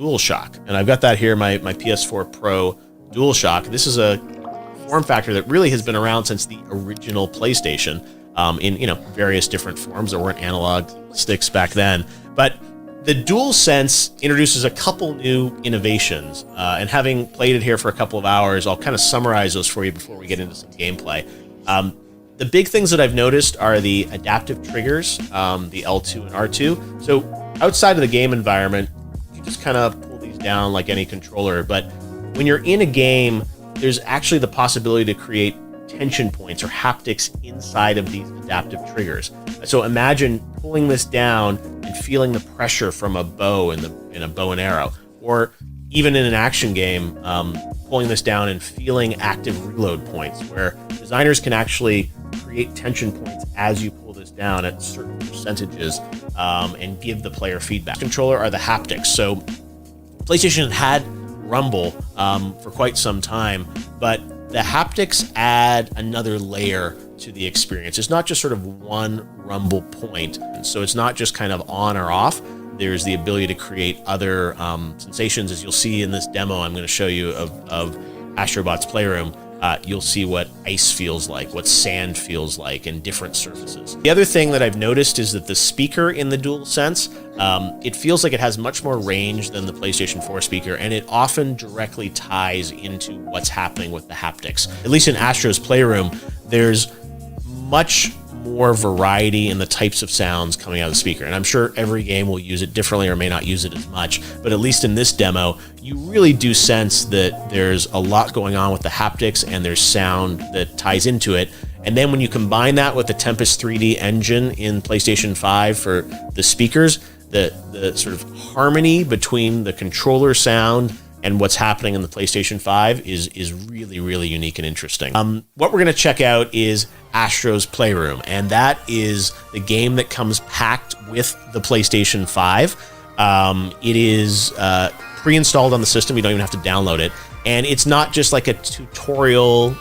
DualShock. And I've got that here, my PS4 Pro DualShock. This is a form factor that really has been around since the original PlayStation, in various different forms. There weren't analog sticks back then. But the DualSense introduces a couple new innovations, and having played it here for a couple of hours, I'll kind of summarize those for you before we get into some gameplay. The big things that I've noticed are the adaptive triggers, the L2 and R2. So outside of the game environment, you just kind of pull these down like any controller. But when you're in a game, there's actually the possibility to create tension points or haptics inside of these adaptive triggers. So imagine pulling this down and feeling the pressure from a bow in a bow and arrow, or even in an action game, pulling this down and feeling active reload points, where designers can actually create tension points as you pull this down at certain percentages, and give the player feedback. Controller are the haptics. So PlayStation had rumble for quite some time, but the haptics add another layer to the experience. It's not just sort of one rumble point. And so it's not just kind of on or off. There's the ability to create other sensations. As you'll see in this demo I'm going to show you of Astrobot's Playroom, you'll see what ice feels like, what sand feels like, and different surfaces. The other thing that I've noticed is that the speaker in the DualSense, it feels like it has much more range than the PlayStation 4 speaker, and it often directly ties into what's happening with the haptics. At least in Astro's Playroom, there's much more variety in the types of sounds coming out of the speaker. And I'm sure every game will use it differently or may not use it as much, but at least in this demo, you really do sense that there's a lot going on with the haptics and there's sound that ties into it. And then when you combine that with the Tempest 3D engine in PlayStation 5 for the speakers, the sort of harmony between the controller sound and what's happening in the PlayStation 5 is really, really unique and interesting. What we're going to check out is Astro's Playroom, and that is the game that comes packed with the PlayStation 5. It is pre-installed on the system. You don't even have to download it. And it's not just like a tutorial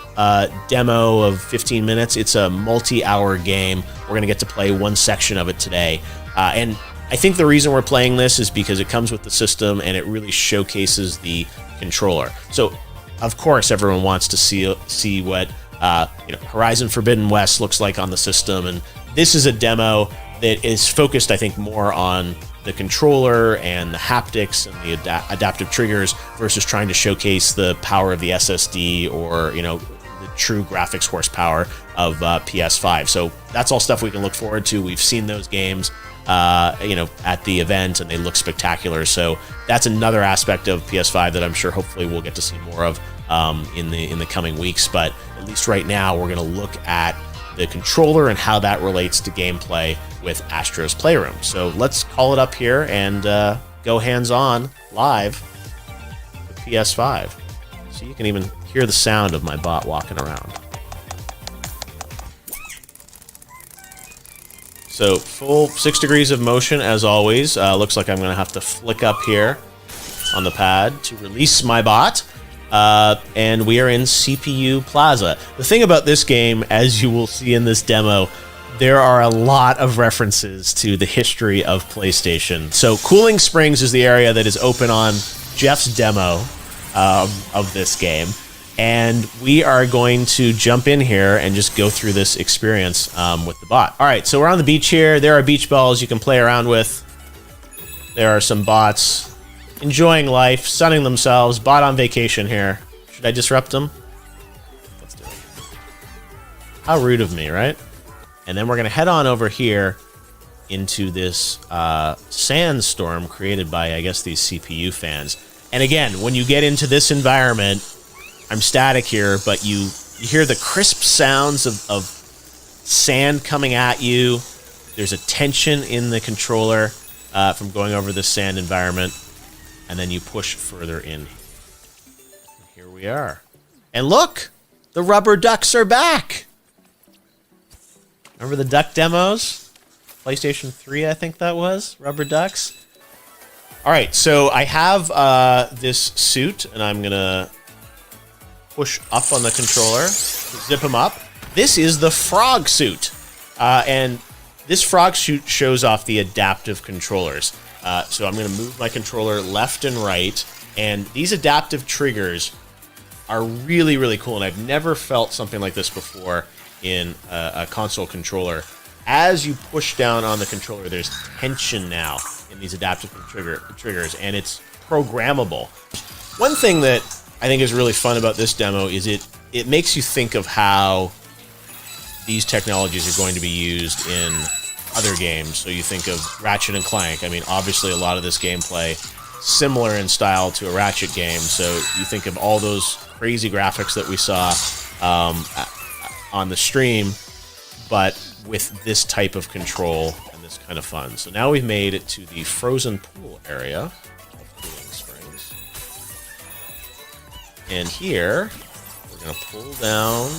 demo of 15 minutes. It's a multi-hour game. We're going to get to play one section of it today. And I think the reason we're playing this is because it comes with the system and it really showcases the controller. So, of course, everyone wants to see what Horizon Forbidden West looks like on the system, and this is a demo that is focused, I think, more on the controller and the haptics and the adaptive triggers versus trying to showcase the power of the SSD or the true graphics horsepower of PS5. So that's all stuff we can look forward to. We've seen those games at the event, and they look spectacular. So that's another aspect of PS5 that I'm sure hopefully we'll get to see more of in the coming weeks. But at least right now, we're going to look at the controller and how that relates to gameplay with Astro's Playroom. So let's call it up here and go hands-on live with PS5. So you can even hear the sound of my bot walking around. So full 6 degrees of motion as always. Looks like I'm going to have to flick up here on the pad to release my bot. And we are in CPU Plaza. The thing about this game, as you will see in this demo, there are a lot of references to the history of PlayStation. So Cooling Springs is the area that is open on Jeff's demo of this game. And we are going to jump in here and just go through this experience with the bot. All right, so we're on the beach here. There are beach balls you can play around with. There are some bots enjoying life, sunning themselves. Bot on vacation here. Should I disrupt them? Let's do it. How rude of me, right? And then we're going to head on over here into this sandstorm created by, I guess, these CPU fans. And again, when you get into this environment, I'm static here, but you hear the crisp sounds of sand coming at you. There's a tension in the controller from going over this sand environment, and then you push further in. And here we are. And look! The rubber ducks are back! Remember the duck demos? PlayStation 3, I think that was? Rubber ducks? Alright, so I have this suit, and I'm going to push up on the controller to zip him up. This is the frog suit. And this frog suit shows off the adaptive controllers. So I'm going to move my controller left and right, and these adaptive triggers are really, really cool, and I've never felt something like this before in a console controller. As you push down on the controller, there's tension now in these adaptive triggers, and it's programmable. One thing that I think is really fun about this demo is it makes you think of how these technologies are going to be used in other games. So you think of Ratchet and Clank. I mean, obviously a lot of this gameplay similar in style to a Ratchet game. So you think of all those crazy graphics that we saw on the stream, but with this type of control and this kind of fun. So now we've made it to the frozen pool area of Cooling Springs. And here, we're going to pull down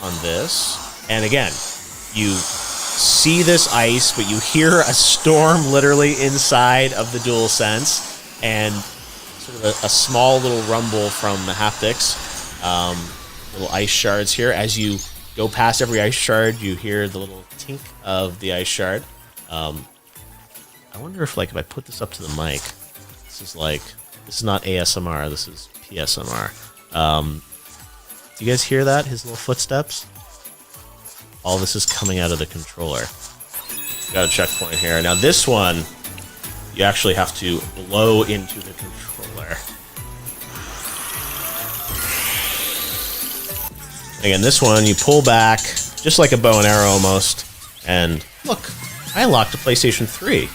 on this. And again, you see this ice, but you hear a storm literally inside of the DualSense, and sort of a small little rumble from the haptics. Little ice shards here. As you go past every ice shard, you hear the little tink of the ice shard. I wonder if I put this up to the mic, this is not ASMR, this is PSMR. Do you guys hear that? His little footsteps? All this is coming out of the controller. Got a checkpoint here. Now this one, you actually have to blow into the controller. Again, this one, you pull back, just like a bow and arrow almost, and look, I unlocked a PlayStation 3.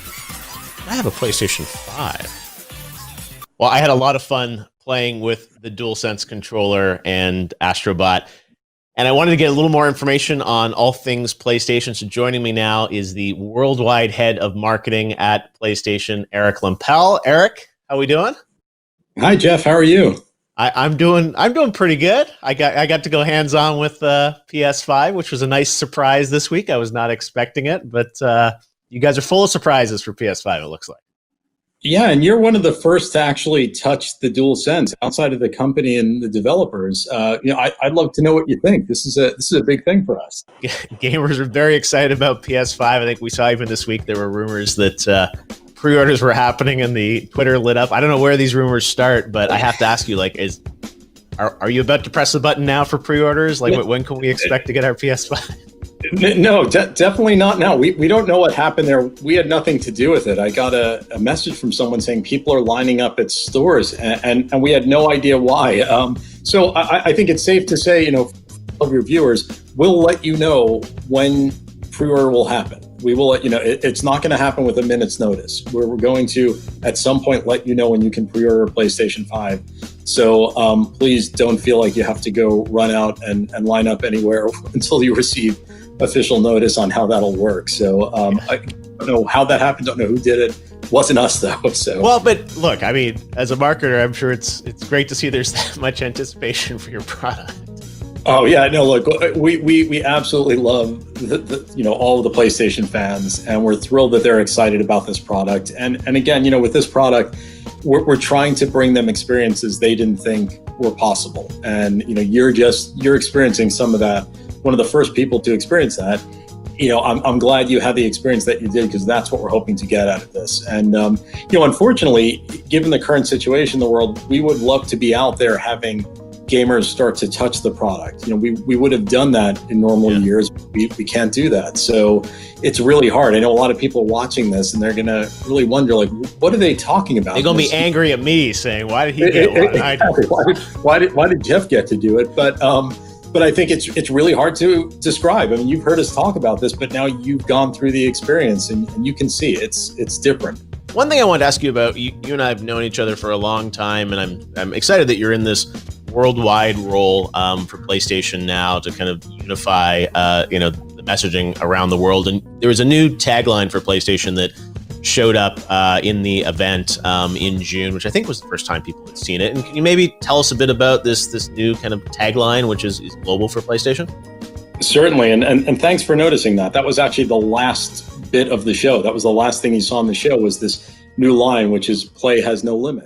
I have a PlayStation 5. Well, I had a lot of fun playing with the DualSense controller and Astrobot, and I wanted to get a little more information on all things PlayStation. So joining me now is the worldwide head of marketing at PlayStation, Eric Lempel. Eric, how we doing? Hi, Jeff. How are you? I'm doing pretty good. I got to go hands-on with PS5, which was a nice surprise this week. I was not expecting it, but you guys are full of surprises for PS5, it looks like. Yeah, and you're one of the first to actually touch the DualSense outside of the company and the developers. I'd love to know what you think. This is a big thing for us. Gamers are very excited about PS5. I think we saw even this week there were rumors that pre-orders were happening and the Twitter lit up. I don't know where these rumors start, but I have to ask you, are you about to press the button now for pre-orders? When can we expect to get our PS5? No, definitely not now. We don't know what happened there. We had nothing to do with it. I got a message from someone saying people are lining up at stores, and we had no idea why. So I think it's safe to say, of your viewers, we'll let you know when pre-order will happen. We will let you know. It's not going to happen with a minute's notice. We're going to, at some point, let you know when you can pre-order a PlayStation 5. So please don't feel like you have to go run out and line up anywhere until you receive official notice on how that'll work. So I don't know how that happened. Don't know who did it. Wasn't us though. So well, but look, I mean, as a marketer, I'm sure it's great to see there's that much anticipation for your product. Oh yeah, no, look, we absolutely love all of the PlayStation fans, and we're thrilled that they're excited about this product. And again, with this product, we're trying to bring them experiences they didn't think were possible. And you're experiencing some of that. One of the first people to experience that. I'm glad you had the experience that you did, because that's what we're hoping to get out of this. And unfortunately, given the current situation in the world, we would love to be out there having gamers start to touch the product. We would have done that in normal years. We can't do that. So it's really hard. I know a lot of people are watching this and they're going to really wonder, what are they talking about? They're going to be angry at me saying, why did he get one? Why did Jeff get to do it? But I think it's really hard to describe. I mean, you've heard us talk about this, but now you've gone through the experience and you can see it's different. One thing I wanted to ask you about, you and I have known each other for a long time, and I'm excited that you're in this worldwide role for PlayStation now to kind of unify the messaging around the world. And there was a new tagline for PlayStation that showed up in the event in June, which I think was the first time people had seen it. And can you maybe tell us a bit about this new kind of tagline, which is global for PlayStation? Certainly, and thanks for noticing that. That was actually the last bit of the show. That was the last thing you saw on the show, was this new line, which is "Play has no limit."